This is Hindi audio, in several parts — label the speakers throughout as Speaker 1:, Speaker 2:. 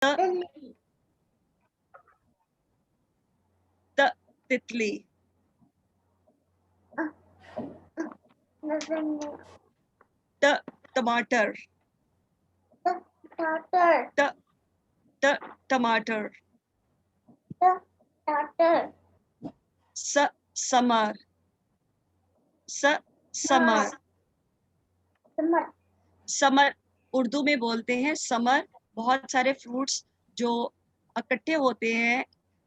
Speaker 1: त तितली, त टमाटर, त टमाटर, समर, समर, समर उर्दू में बोलते हैं समर बहुत सारे फ्रूट्स जो इकट्ठे होते हैं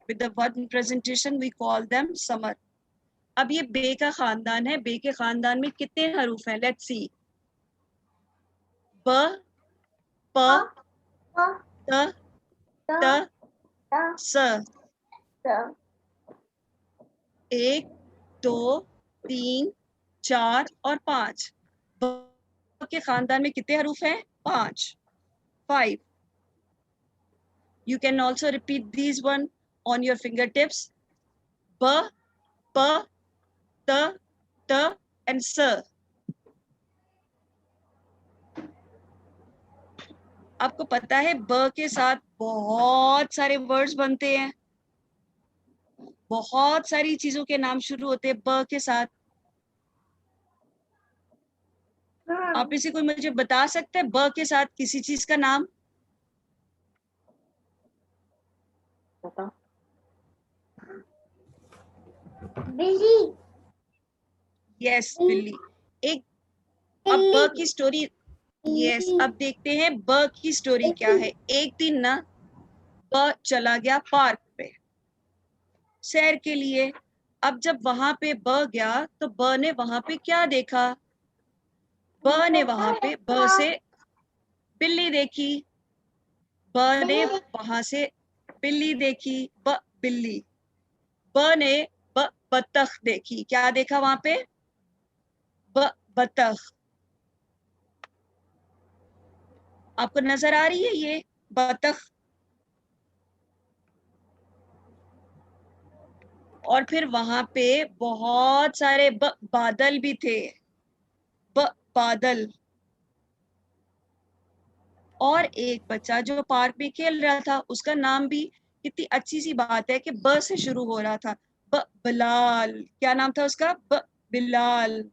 Speaker 1: with the one presentation we call them summer. अब ये बे का खानदान है, बे के खानदान में कितने हरूफ हैं? लेट्स सी, ब, प, त, त, स, 1, 2, 3, 4 और 5। ब के खानदान में कितने हरूफ हैं? 5, 5. You can also repeat these one on your fingertips. B, P, T, T and S. आपको पता है ब के साथ बहुत सारे वर्ड्स बनते हैं, बहुत सारी चीजों के नाम शुरू होते हैं ब के साथ। आप में से कोई मुझे बता सकता है ब के साथ किसी चीज का नाम?
Speaker 2: बिल्ली।
Speaker 1: यस, बिल्ली। एक अब ब की स्टोरी, यस, अब देखते हैं ब की स्टोरी क्या है। एक दिन ना ब चला गया पार्क पे सैर के लिए। अब जब वहां पे ब गया तो ब ने वहां पे क्या देखा? ब ने वहां पे ब से बिल्ली देखी, ब ने वहां से बिल्ली देखी, ब बिल्ली। ब ने बतख देखी, क्या देखा वहां पे? बतख। आपको नजर आ रही है ये बतख? और फिर वहां पे बहुत सारे बादल भी थे, बादल। और एक बच्चा जो पार्क में खेल रहा था, उसका नाम भी कितनी अच्छी सी बात है कि ब से शुरू हो रहा था, बिलाल। क्या नाम था उसका? बिलाल।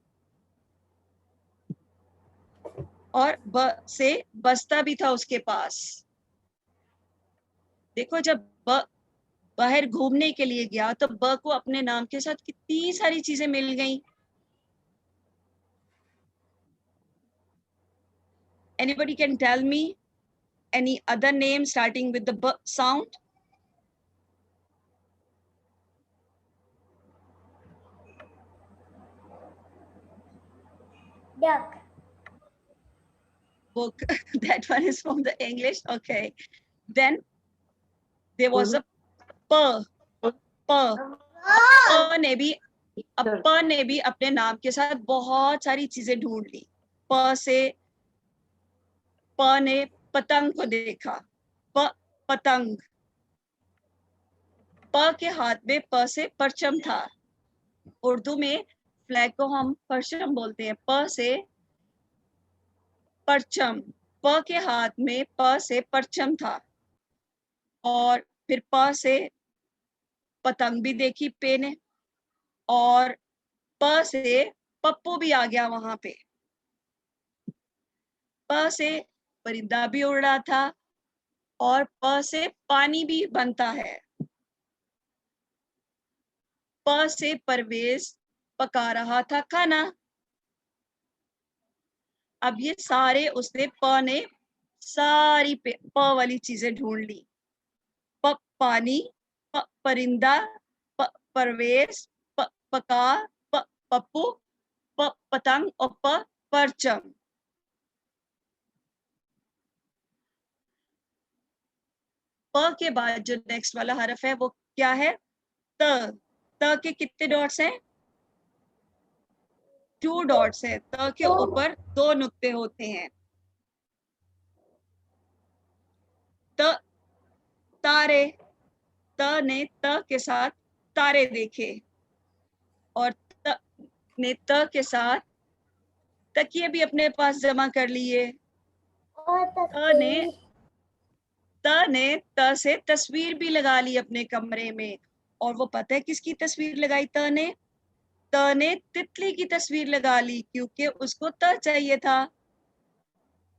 Speaker 1: और ब से बस्ता भी था उसके पास। देखो, जब ब बाहर घूमने के लिए गया तो ब को अपने नाम के साथ कितनी सारी चीजें मिल गईं। Anybody can tell me any other name starting with the B sound?
Speaker 2: Duck.
Speaker 1: Book. That one is from the English. Okay. Then there was a P. प ने भी अपने नाम के साथ बहुत सारी चीजें ढूंढ ली। प ने पतंग को देखा, पतंग। प के हाथ में प से परचम था। उर्दू में फ्लैग को हम परचम बोलते हैं। प से परचम, प के हाथ में प से परचम था। और फिर प से पतंग भी देखी पे ने, और प से पप्पू भी आ गया वहां पे। प से परिंदा भी उड़ रहा था, और प से पानी भी बनता है। प से परवेज पका रहा था खाना। अब ये सारे उसने प ने सारी प वाली चीजें ढूंढ ली। प पानी, प परिंदा, प परवेज, प पका, प पप्पू, प पतंग और प परचम। प के बाद जो नेक्स्ट वाला हरफ है वो क्या है? त। त के कितने डॉट्स हैं? 2 डॉट्स है। त के ऊपर 2 नुक्ते होते हैं। त, तारे। त ने त के साथ तारे देखे, और त ने त के साथ तकिए भी अपने पास जमा कर लिए। त ने त ने त से तस्वीर भी लगा ली अपने कमरे में, और वो पता है किसकी तस्वीर लगाई? त ने तितली की तस्वीर लगा ली, क्योंकि उसको त चाहिए था।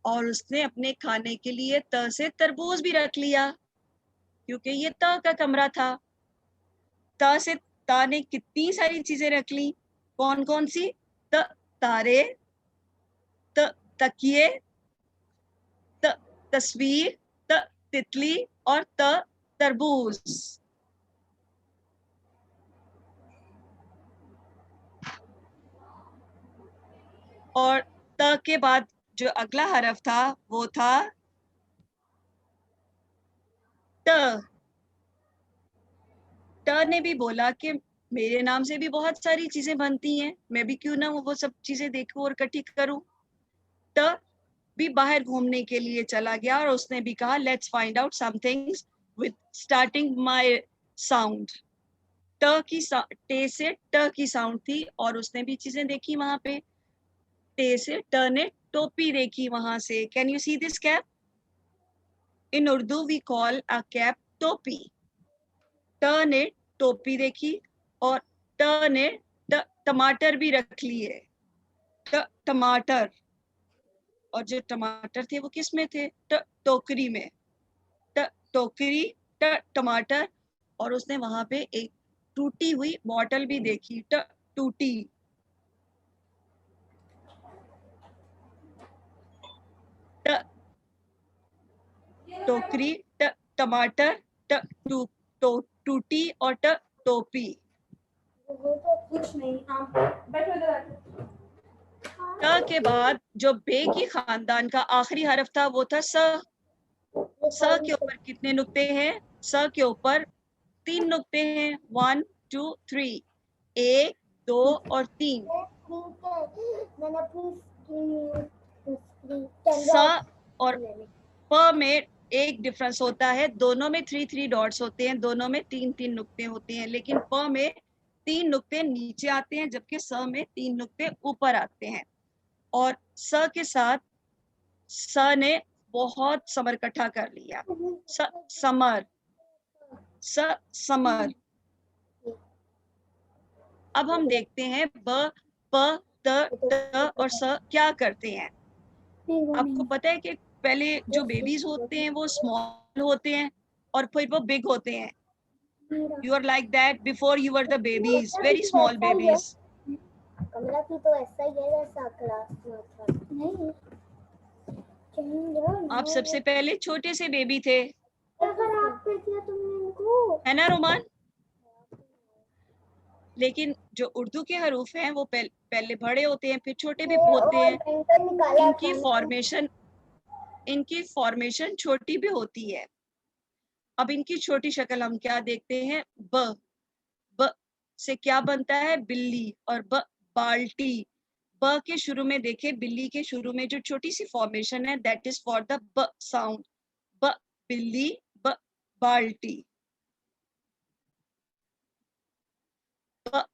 Speaker 1: और उसने अपने खाने के लिए त से तरबूज भी रख लिया, क्योंकि ये त का कमरा था। त से ता ने कितनी सारी चीजें रख ली, कौन कौन सी? त तारे, त तकिए, त तस्वीर, त तितली और त तरबूज। और त के बाद जो अगला हरफ था वो था ट। ट ने भी बोला कि मेरे नाम से भी बहुत सारी चीजें बनती हैं, मैं भी क्यों ना वो सब चीजें देखूं और इकट्ठी करूं। ट भी बाहर घूमने के लिए चला गया, और उसने भी कहा let's find out some things with starting my sound. ट की टे से ट की साउंड थी, और उसने भी चीजें देखी वहां पे। टे से ट ने टोपी देखी वहां से। Can you see this cap? In Urdu we call a cap टोपी। ट ने टोपी देखी, और ट ने टमाटर भी रख लिए। टमाटर, और जो टमाटर थे वो किस में थे? टोकरी में। टोकरी, टमाटर, और उसने वहां पे एक टूटी हुई बॉटल भी देखी। टूटी। टोकरी, टमाटर, टूटी और टोपी।
Speaker 2: कुछ नहीं, बैठो इधर।
Speaker 1: ट के बाद जो बे की खानदान का आखिरी हरफ था वो था स। स के ऊपर कितने नुक्ते हैं? स के ऊपर 3 नुक्ते हैं। 1 2 3, 1 2 और 3।
Speaker 2: मैंने अपनी
Speaker 1: स और प में एक डिफरेंस होता है, दोनों में 3 डॉट्स होते हैं, दोनों में 3 नुक्ते होते हैं, लेकिन प में 3 नुक्ते नीचे आते हैं, जबकि स में 3 नुक्ते ऊपर आते हैं। और स के साथ स ने बहुत समर इकट्ठा कर लिया। Summer, summer. अब हम देखते हैं ब, प, त और स क्या करते हैं। आपको पता है कि पहले जो बेबीज होते हैं वो स्मॉल होते हैं, और फिर वो बिग होते हैं। You are like that before you were the babies, very small babies.
Speaker 2: कमरा की तो ऐसा ही है जैसा क्लास में था। नहीं,
Speaker 1: आप सबसे पहले छोटे से बेबी थे,
Speaker 2: अगर आप पे किया तुमने इनको,
Speaker 1: है ना रोमान? लेकिन जो उर्दू के हरूफ हैं वो पहले बड़े होते हैं, फिर छोटे भी होते हैं। इनकी फॉर्मेशन छोटी भी होती है। अब इनकी छोटी शक्ल हम क्या देखते हैं? ब, ब से क्या बनता है? बिल्ली। और बाल्टी। ब के शुरू में देखे, बिल्ली के शुरू में जो छोटी सी फॉर्मेशन है, दैट इज फॉर द ब साउंड। ब बिल्ली, ब बाल्टी। प,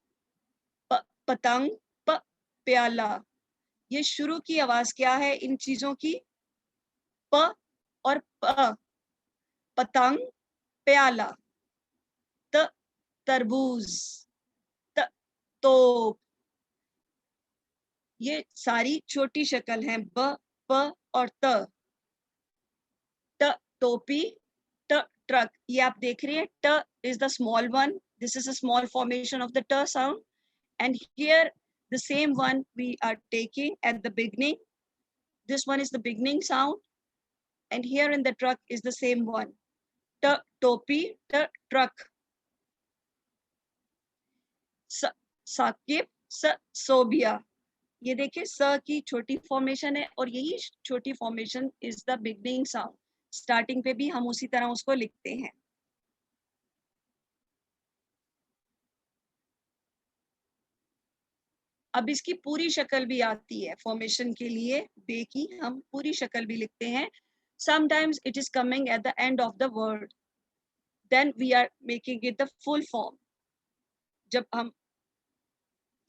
Speaker 1: पतंग, प प्याला। ये शुरू की आवाज क्या है इन चीजों की? प और प। पतंग, प्याला। त तरबूज, त तोप। ये सारी छोटी शक्ल हैं, ब, प और त। टोपी, ट्रक। ये आप देख रहे हैं, ट is the small one. This is a small formation of the t sound, and here the same one we are taking at the beginning. This one is the beginning sound, and here in the truck is the same one. Topi, truck. Saqib, Sobia. ये देखिए, स की छोटी फॉर्मेशन है, और यही छोटी formation is the beginning sound. Starting पे भी हम उसी तरह उसको लिखते हैं। अब इसकी पूरी शक्ल भी आती है फॉर्मेशन के लिए। बे की हम पूरी शक्ल भी लिखते हैं। Sometimes it is coming at the end of the word, then we are making it the full form. जब हम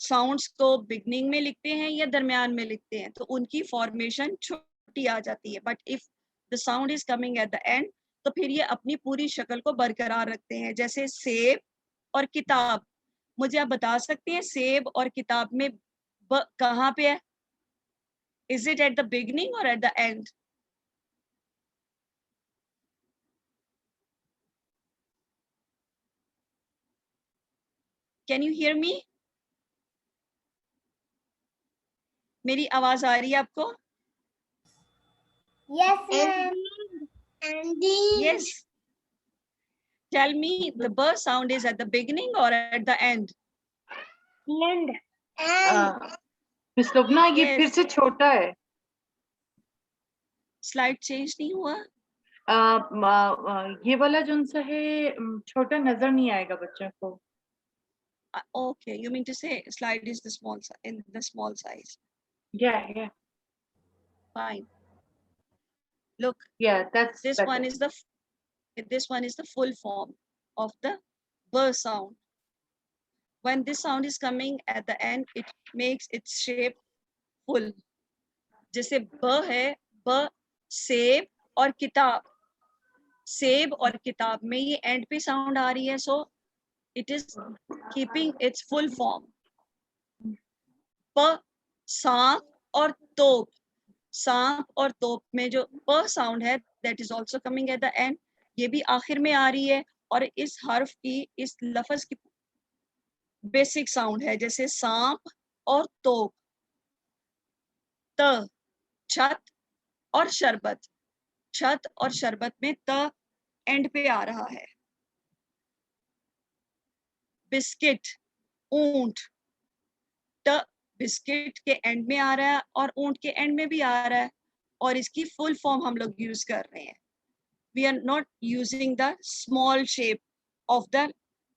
Speaker 1: साउंड्स को बिगनिंग में लिखते हैं या दरमियान में लिखते हैं, तो उनकी फॉर्मेशन छोटी आ जाती है, but if the sound is coming at the and, तो फिर ये अपनी पूरी शक्ल को बरकरार रखते हैं। जैसे सेब और किताब, मुझे आप बता सकते हैं सेब और किताब में ब कहाँ पे है? Is it at the beginning और at the end? Can you hear me? मेरी आवाज आ रही है आपको?
Speaker 2: Yes, ma'am. Ending.
Speaker 1: Yes. Tell me, the b sound is at the beginning or at the end?
Speaker 2: End. End.
Speaker 3: Miss Lubna ये
Speaker 1: Yes.
Speaker 3: फिर से छोटा है।
Speaker 1: स्लाइड चेंज नहीं हुआ?
Speaker 3: ये वाला जो सा है छोटा नजर नहीं आएगा बच्चों को।
Speaker 1: Okay, you mean to say slide is the in the small size.
Speaker 3: Yeah.
Speaker 1: Fine. Look,
Speaker 3: Yeah, that's
Speaker 1: this
Speaker 3: better.
Speaker 1: one is the full form of the b sound. When this sound is coming at the end, it makes its shape full. जैसे ब है, ब सेब और किताब, सेब और किताब में ये एंड पे साउंड आ रही है, so it is keeping it's full form. प सांप और तोप, सांप और तोप में जो प साउंड है that is also coming at the and, ये भी आखिर में आ रही है और इस हर्फ की, इस लफ्ज की बेसिक साउंड है। जैसे सांप और तोप, त छत और शरबत, छत और शरबत में त एंड पे आ रहा है। बिस्किट, ऊंट, ट बिस्किट के एंड में आ रहा है और ऊंट के एंड में भी आ रहा है और इसकी फुल फॉर्म हम लोग यूज कर रहे हैं। We are not using the small shape of the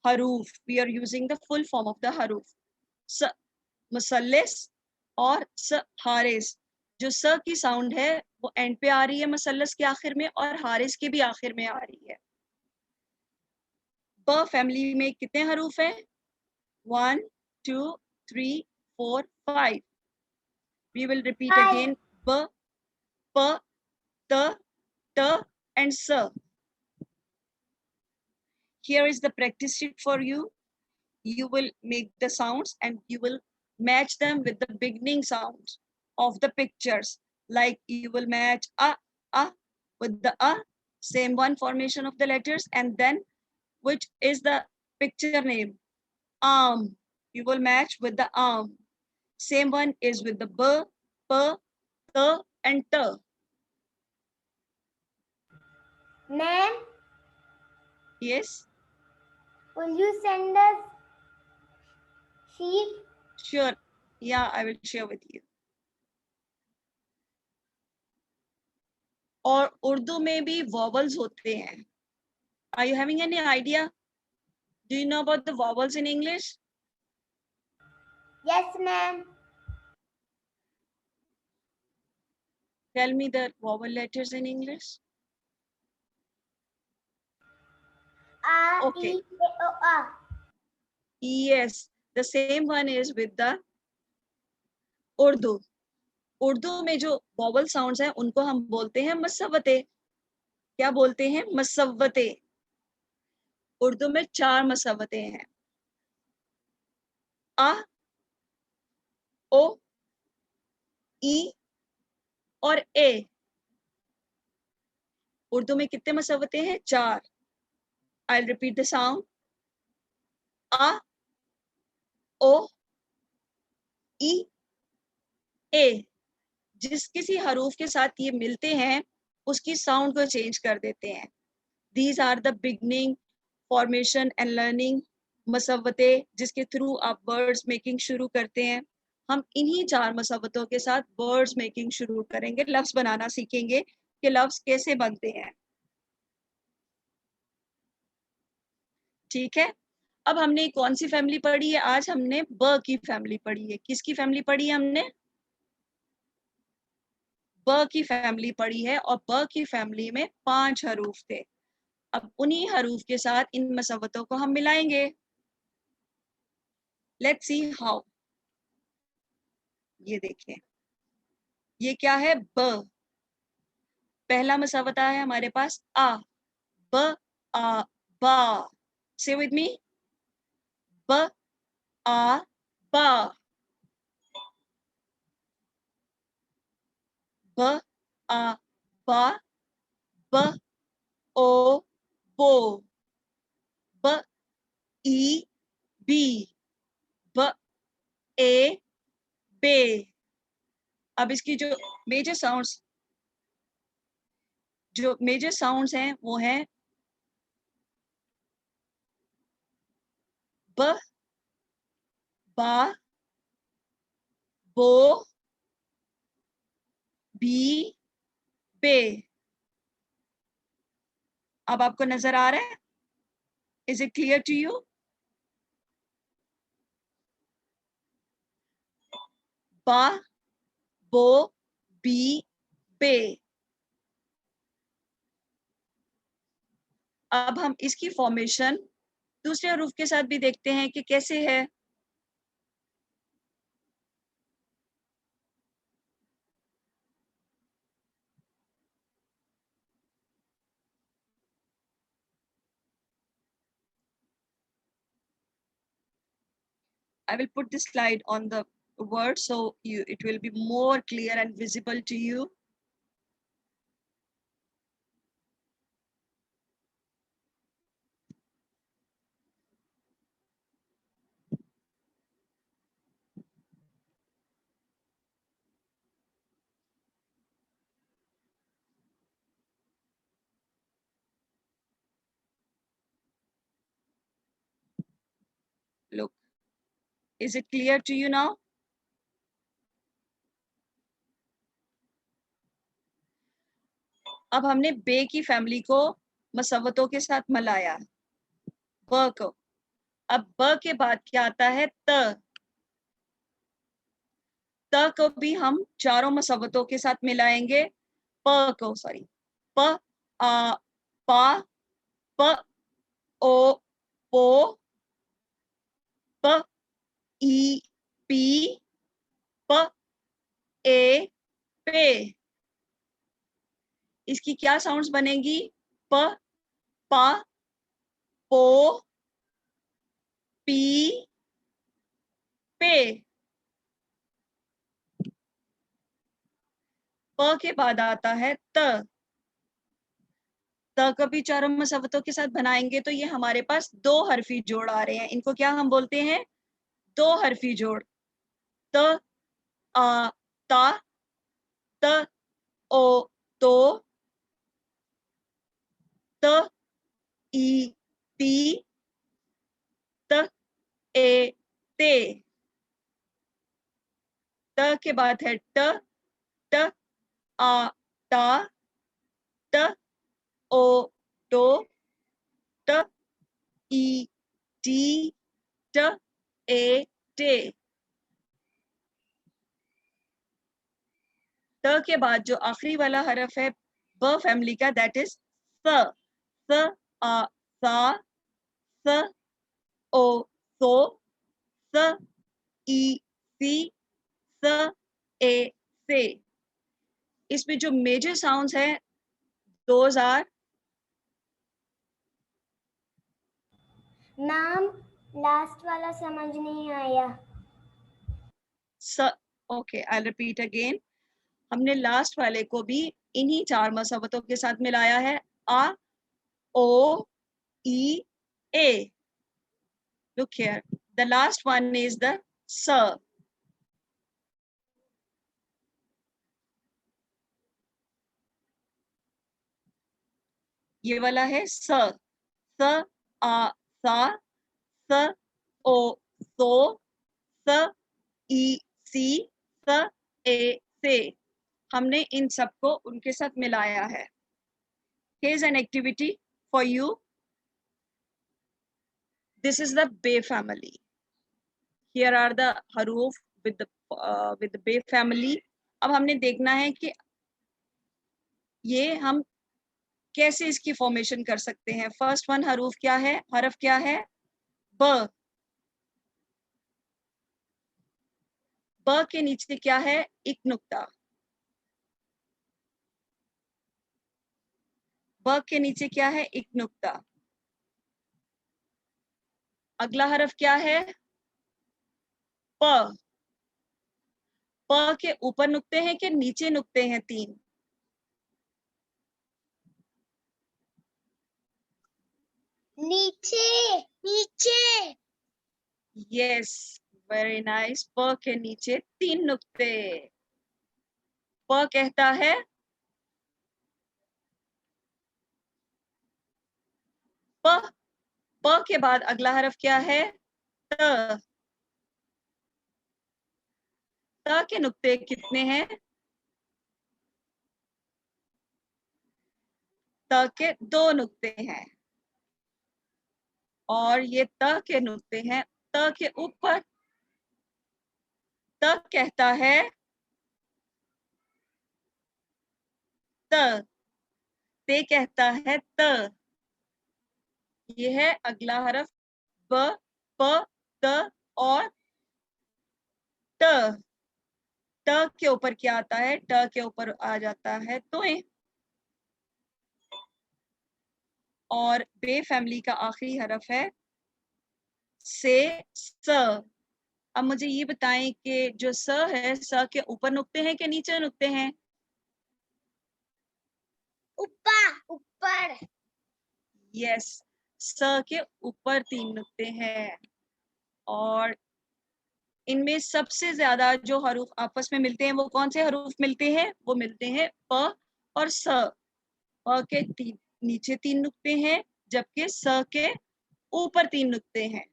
Speaker 1: हरूफ, we are using the full form of the हरूफ। स मुसल्लिस और स हारिस, जो स की साउंड है वो एंड पे आ रही है मुसल्लस के आखिर में और हारिस के भी आखिर में आ रही है। ब फैमिली में कितने हरूफ हैं? 1 2 3 4 5। We will repeat again b, p, t, t and s. Here is the practice sheet for you. You will make the sounds and you will match them with the beginning sounds of the pictures. Like you will match a with the a, same one formation of the letters, and then which is the picture name? Arm. You will match with the arm. Same one is with the b, p, t and t.
Speaker 2: Ma'am,
Speaker 1: Yes,
Speaker 2: will you send us sheet?
Speaker 1: sure. Yeah, I will share with you. और उर्दू में भी वॉवल्स होते हैं। Are you having any idea? Do you know about the vowels in English?
Speaker 2: Yes, ma'am.
Speaker 1: Tell me the vowel letters in English.
Speaker 2: A,
Speaker 1: Okay.
Speaker 2: E, A, O, A.
Speaker 1: Yes, the same one is with the Urdu. Urdu में जो वॉवल साउंड्स हैं उनको हम बोलते हैं मसव्वते। क्या बोलते हैं? मसव्वते। उर्दू में 4 मसव्वते हैं, आ, ओ, ई और ए। उर्दू में कितने मसव्वते हैं? 4। I'll repeat the sound. आ, ओ, ई, ए। जिस किसी हरूफ के साथ ये मिलते हैं उसकी साउंड को चेंज कर देते हैं। These are the beginning, formation and learning मसव्वते, जिसके थ्रू आप वर्ड्स मेकिंग शुरू करते हैं। हम इन्हीं 4 मसव्वतों के साथ वर्ड्स मेकिंग शुरू करेंगे, लफ्ज बनाना सीखेंगे कि लफ्ज कैसे बनते हैं। ठीक है, अब हमने कौन सी फैमिली पढ़ी है? आज हमने ब की फैमिली पढ़ी है। किसकी फैमिली पढ़ी है हमने? ब की फैमिली पढ़ी है और ब की फैमिली में 5 हरूफ थे। अब उन्हीं हरूफ के साथ इन मसव्वतों को हम मिलाएंगे। Let's see how. ये देखिए, ये क्या है? ब। पहला मसव्वता है हमारे पास आ, ब आ बा. Say with me. ब आ बा. ब आ बा. ब ओ बो. ब ई बी. ब ए बे. अब इसकी जो मेजर साउंड्स हैं वो हैं ब बा बो बी बे. अब आपको नजर आ रहा है? Is it clear to you? बा बो बी बे. अब हम इसकी फॉर्मेशन दूसरे हरूफ के साथ भी देखते हैं कि कैसे है. I will put this slide on the word so it will be more clear and visible to you. Look, is it clear to you now? अब हमने बे की फैमिली को मसवतों के साथ मिलाया, ब को. अब ब के बाद क्या आता है? त. त को भी हम चारों मसवतों के साथ मिलाएंगे. प को, सॉरी, प आ पा. प ओ पो. प ई पी. प ए पे. इसकी क्या साउंड्स बनेगी? प पा पो पी पे. प के बाद आता है त. त को भी चारों मसवतों के साथ बनाएंगे तो ये हमारे पास दो हरफी जोड़ आ रहे हैं. इनको क्या हम बोलते हैं? दो हरफी जोड़. त आ ता. त ओ तो. त ई ती. त ए ते. त के बाद है ट. ट आ ता. त ओ टो. ट ई टी. ट ए टे. त के बाद जो आखिरी वाला हरफ है ब फैमिली का, दैट इज स. स आ सा. स ओ सो. स ई सी. स ए से. इसमें जो मेजर साउंड्स हैं दोज आर.
Speaker 2: मैम लास्ट वाला समझ नहीं आया.
Speaker 1: स. Okay, I repeat again. हमने लास्ट वाले को भी इन्हीं चार मसवतों के साथ मिलाया है. आ ओ ई ए. Look here. The last one is the s. ये वाला है स. स आ सा. स ओ सो. स ई सी. स ए से. हमने इन सबको उनके साथ मिलाया है. Here's an activity for you. This is the Bay family. Here are the haruf with the Bay family. अब हमने देखना है कि ये हम कैसे इसकी फॉर्मेशन कर सकते हैं. फर्स्ट वन हरूफ क्या है? हरफ क्या है? ब. ब के नीचे क्या है? एक नुक्ता. ब के नीचे क्या है? एक नुक्ता। अगला हरफ क्या है? प। प के ऊपर नुक्ते हैं कि नीचे नुक्ते हैं? 3।
Speaker 2: नीचे नीचे।
Speaker 1: Yes, very nice. प के नीचे 3 नुक्ते। प कहता है प। प के बाद अगला हरफ क्या है? त। त के नुक्ते कितने हैं? त के 2 नुक्ते हैं। और ये त के नुक्ते हैं त के ऊपर। त कहता है त। ते कहता है त। ये है अगला हरफ ब, प, त और त। ट के ऊपर क्या आता है? ट के ऊपर आ जाता है तोय। और बे फैमिली का आखिरी हरफ है से स। अब मुझे ये बताएं कि जो स है, स के ऊपर नुक्ते हैं कि नीचे नुक्ते हैं?
Speaker 2: ऊपर ऊपर।
Speaker 1: यस, स के ऊपर 3 नुक्ते हैं। और इनमें सबसे ज्यादा जो हरूफ आपस में मिलते हैं वो कौन से हरूफ मिलते हैं? वो मिलते हैं प और स। प के नीचे 3 नुक्ते हैं जबकि स के ऊपर 3 नुक्ते हैं।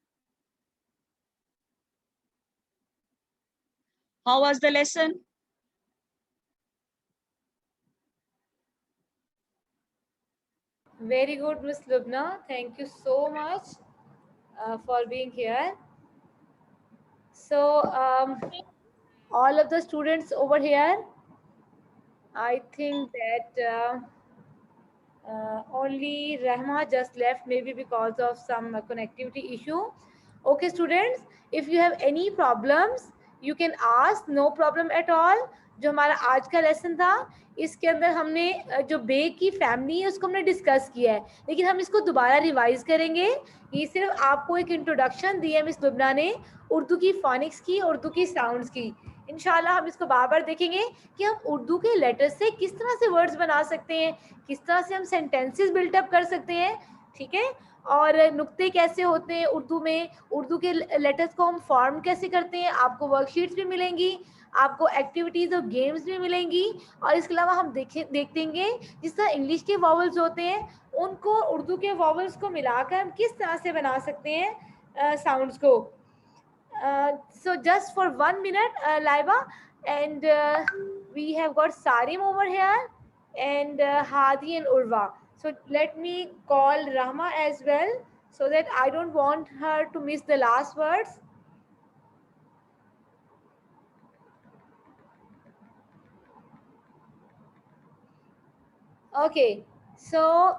Speaker 1: How was the lesson?
Speaker 3: Very good, Miss Lubna. Thank you so much for being here. So, all of the students over here, I think that only Rahma just left, maybe because of some connectivity issue. Okay, students, if you have any problems, you can ask, no problem at all. जो हमारा आज का लेसन था, इसके अंदर हमने जो बे की फैमिली है उसको हमने डिस्कस किया है, लेकिन हम इसको दोबारा रिवाइज करेंगे। ये सिर्फ आपको एक इंट्रोडक्शन दी है मिस लुबना ने उर्दू की फोनिक्स की, उर्दू की साउंड्स की। इंशाल्लाह हम इसको बार बार देखेंगे कि हम उर्दू के लेटर्स से किस तरह से वर्ड्स बना सकते हैं, किस तरह से हम सेंटेंसेस बिल्टअप कर सकते हैं, ठीक है। और नुक्ते कैसे होते हैं उर्दू में, उर्दू के लेटर्स को हम फॉर्म कैसे करते हैं, आपको वर्कशीट्स भी मिलेंगी, आपको एक्टिविटीज़ और गेम्स भी मिलेंगी। और इसके अलावा हम देखेंगे जिस तरह इंग्लिश के वॉवल्स होते हैं उनको उर्दू के वॉवल्स को मिलाकर हम किस तरह से बना सकते हैं साउंड्स को। So just for 1 minute, Laiba, and we have got Sarim over here and Hadi and Urva. So let me call Rahma as well so that I don't want her to miss the last words. Okay, so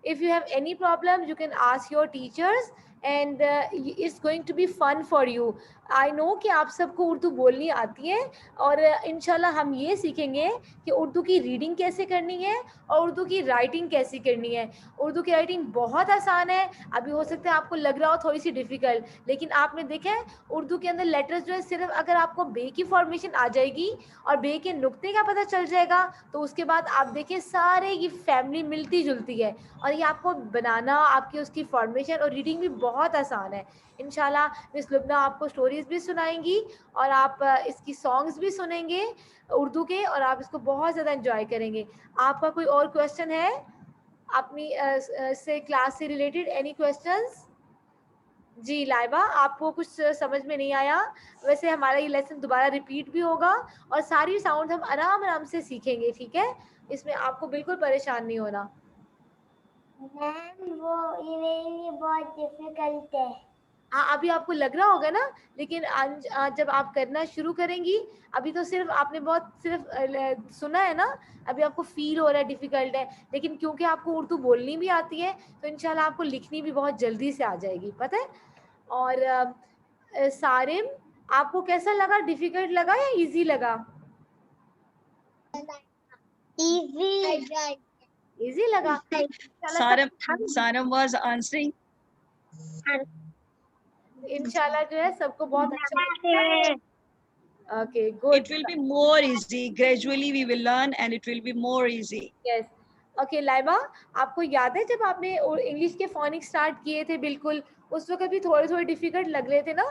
Speaker 3: if you have any problem, you can ask your teachers and it's going to be fun for you. I know कि आप सबको उर्दू बोलनी आती है और इंशाल्लाह हम ये सीखेंगे कि उर्दू की रीडिंग कैसे करनी है और उर्दू की राइटिंग कैसे करनी है। उर्दू की राइटिंग बहुत आसान है, अभी हो सकता है आपको लग रहा हो थोड़ी सी डिफ़िकल्ट, लेकिन आपने देखा है उर्दू के अंदर लेटर्स जो है सिर्फ अगर आपको बे की फॉर्मेशन आ जाएगी और बे के नुक्ते का पता चल जाएगा तो उसके बाद आप देखिए सारे ये फैमिली मिलती जुलती है और ये आपको बनाना, आपकी उसकी फॉर्मेशन और रीडिंग भी बहुत आसान है। इंशाल्लाह मिस लुबना आपको स्टोरीज भी सुनाएंगी और आप इसकी सॉन्ग्स भी सुनेंगे उर्दू के और आप इसको बहुत ज़्यादा एंजॉय करेंगे। आपका कोई और क्वेश्चन है अपनी से क्लास से रिलेटेड? Any questions? जी लाइबा, आपको कुछ समझ में नहीं आया? वैसे हमारा ये लेसन दोबारा रिपीट भी होगा और सारी साउंड हम आराम आराम से सीखेंगे, ठीक है। इसमें आपको बिल्कुल परेशान नहीं होना।
Speaker 2: मैम वो ये मेरे लिए बहुत डिफिकल्ट है।
Speaker 3: हाँ, अभी आपको लग रहा होगा ना, लेकिन जब आप करना शुरू करेंगी, अभी तो सिर्फ आपने बहुत सिर्फ सुना है ना, अभी आपको फील हो रहा है डिफिकल्ट है, लेकिन क्योंकि आपको उर्दू बोलनी भी आती है तो इंशाल्लाह आपको लिखनी भी बहुत जल्दी से आ जाएगी, पता है। और सारिम, आपको कैसा लगा? डिफिकल्ट लगा या इजी लगा?
Speaker 2: इजी।
Speaker 3: इजी लगा?
Speaker 1: Saram was answering.
Speaker 3: इंशाल्लाह जो है सबको बहुत अच्छा लगेगा. Okay, good.
Speaker 1: It will be more easy. Gradually we will learn and it will be more easy.
Speaker 3: Yes. Okay, Laiba, आपको याद है जब आपने इंग्लिश के फोनिक्स स्टार्ट किए थे, बिल्कुल उस वक्त भी थोड़े थोड़े डिफिकल्ट लग रहे थे ना,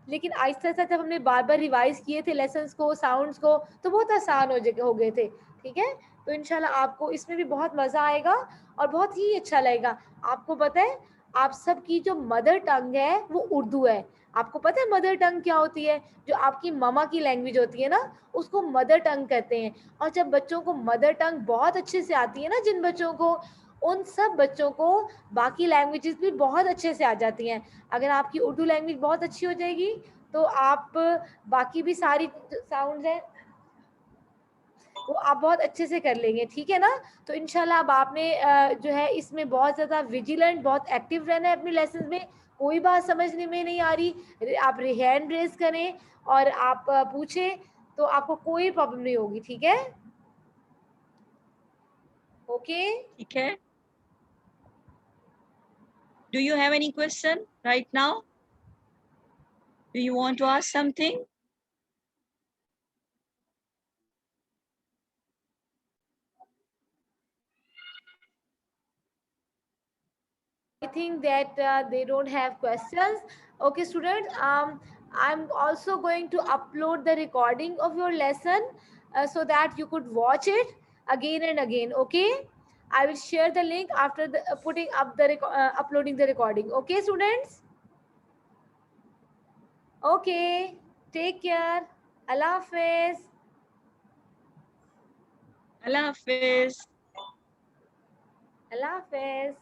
Speaker 3: लेकिन आहिस्ता आहिस्ता जब हमने बार बार रिवाइज किए थे लेसन्स को, साउंड्स को, तो बहुत आसान हो गए थे. ठीक है, तो इंशाल्लाह आपको इसमें भी बहुत मजा आएगा और बहुत ही अच्छा लगेगा. आपको पता है आप सबकी जो मदर टंग है वो उर्दू है. आपको पता है मदर टंग क्या होती है? जो आपकी ममा की लैंग्वेज होती है ना, उसको मदर टंग कहते हैं. और जब बच्चों को मदर टंग बहुत अच्छे से आती है ना, जिन बच्चों को, उन सब बच्चों को बाकी लैंग्वेजेस भी बहुत अच्छे से आ जाती हैं. अगर आपकी उर्दू लैंग्वेज बहुत अच्छी हो जाएगी तो आप बाकी भी सारी साउंड्स हैं वो आप बहुत अच्छे से कर लेंगे. ठीक है ना? तो इंशाल्लाह अब आपने जो है इसमें बहुत ज़्यादा विजिलेंट, बहुत एक्टिव रहना है अपने लेसन में. कोई बात समझने में नहीं आ रही, आप हैंड रेज करें और आप पूछें, तो आपको कोई प्रॉब्लम नहीं होगी. ठीक है? ओके.
Speaker 1: ठीक है? Do you have any question right now? Do you want to ask something?
Speaker 3: I think that they don't have questions. Okay, students, I'm also going to upload the recording of your lesson so that you could watch it again and again. Okay, I will share the link after the putting up the uploading the recording. Okay, students. Okay, take care. Allah Hafiz.
Speaker 1: Allah Hafiz.
Speaker 3: Allah Hafiz.